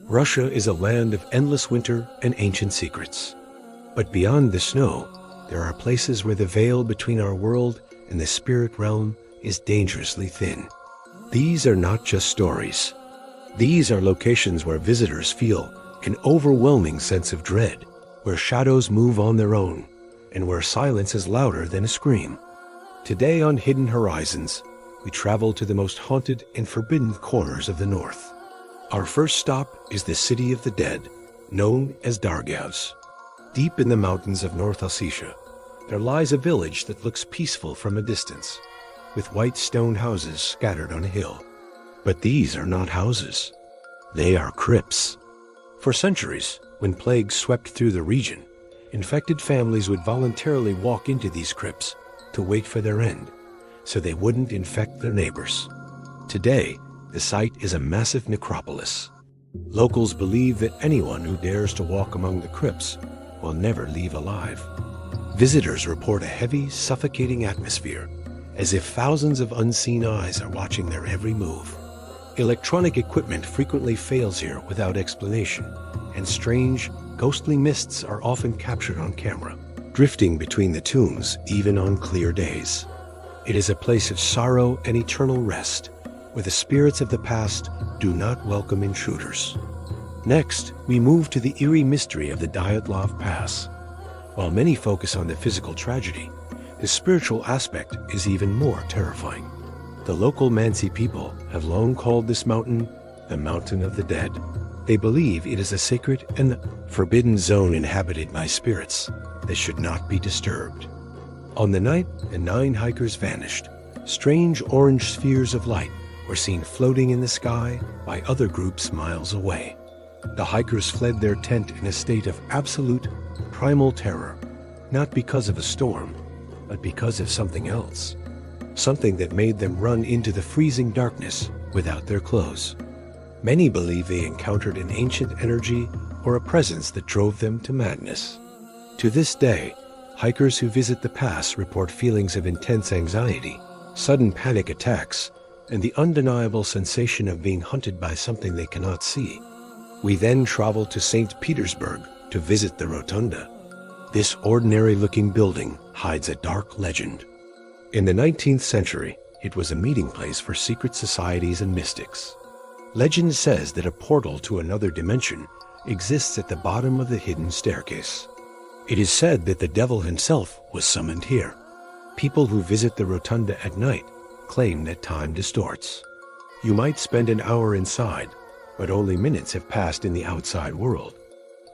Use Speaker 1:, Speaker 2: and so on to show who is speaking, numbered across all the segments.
Speaker 1: Russia is a land of endless winter and ancient secrets. But beyond the snow, there are places where the veil between our world and the spirit realm is dangerously thin. These are not just stories. These are locations where visitors feel an overwhelming sense of dread, where shadows move on their own, and where silence is louder than a scream. Today on Hidden Horizons, we travel to the most haunted and forbidden corners of the North. Our first stop is the city of the dead, known as Dargavs. Deep in the mountains of North Ossetia, there lies a village that looks peaceful from a distance, with white stone houses scattered on a hill. But these are not houses. They are crypts. For centuries, when plagues swept through the region, infected families would voluntarily walk into these crypts to wait for their end, so they wouldn't infect their neighbors. Today, the site is a massive necropolis. Locals believe that anyone who dares to walk among the crypts will never leave alive. Visitors report a heavy, suffocating atmosphere, as if thousands of unseen eyes are watching their every move. Electronic equipment frequently fails here without explanation, and strange, ghostly mists are often captured on camera, drifting between the tombs even on clear days. It is a place of sorrow and eternal rest, where the spirits of the past do not welcome intruders. Next, we move to the eerie mystery of the Dyatlov Pass. While many focus on the physical tragedy, the spiritual aspect is even more terrifying. The local Mansi people have long called this mountain the Mountain of the Dead. They believe it is a sacred and forbidden zone inhabited by spirits that should not be disturbed. On the night the 9 hikers vanished, strange orange spheres of light were seen floating in the sky by other groups miles away. The hikers fled their tent in a state of absolute, primal terror, not because of a storm, but because of something else. Something that made them run into the freezing darkness without their clothes. Many believe they encountered an ancient energy or a presence that drove them to madness. To this day, hikers who visit the pass report feelings of intense anxiety, sudden panic attacks, and the undeniable sensation of being hunted by something they cannot see. We then travel to St. Petersburg to visit the Rotunda. This ordinary-looking building hides a dark legend. In the 19th century, it was a meeting place for secret societies and mystics. Legend says that a portal to another dimension exists at the bottom of the hidden staircase. It is said that the devil himself was summoned here. People who visit the Rotunda at night claim that time distorts. You might spend an hour inside, but only minutes have passed in the outside world.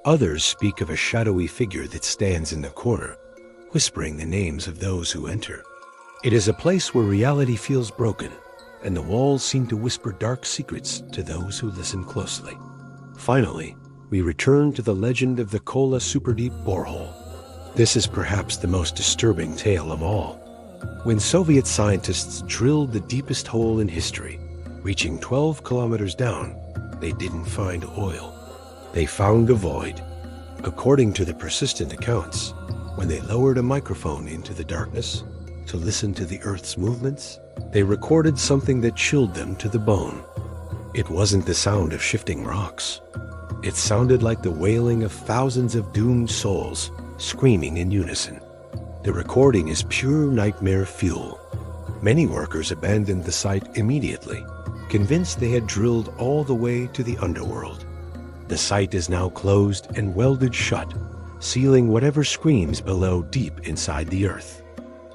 Speaker 1: Others speak of a shadowy figure that stands in the corner, whispering the names of those who enter. It is a place where reality feels broken, and the walls seem to whisper dark secrets to those who listen closely. Finally, we return to the legend of the Kola Superdeep Borehole. This is perhaps the most disturbing tale of all. When Soviet scientists drilled the deepest hole in history, reaching 12 kilometers down, they didn't find oil. They found a void. According to the persistent accounts, when they lowered a microphone into the darkness to listen to the Earth's movements, they recorded something that chilled them to the bone. It wasn't the sound of shifting rocks. It sounded like the wailing of thousands of doomed souls screaming in unison. The recording is pure nightmare fuel. Many workers abandoned the site immediately, convinced they had drilled all the way to the underworld. The site is now closed and welded shut, sealing whatever screams below deep inside the earth.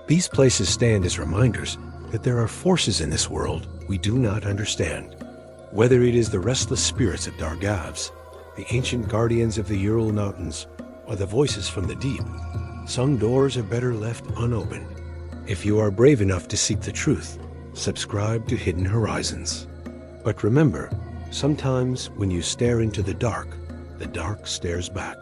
Speaker 1: These places stand as reminders that there are forces in this world we do not understand. Whether it is the restless spirits of Dargavs, the ancient guardians of the Ural Mountains, or the voices from the deep, some doors are better left unopened. If you are brave enough to seek the truth, subscribe to Hidden Horizons. But remember, sometimes when you stare into the dark stares back.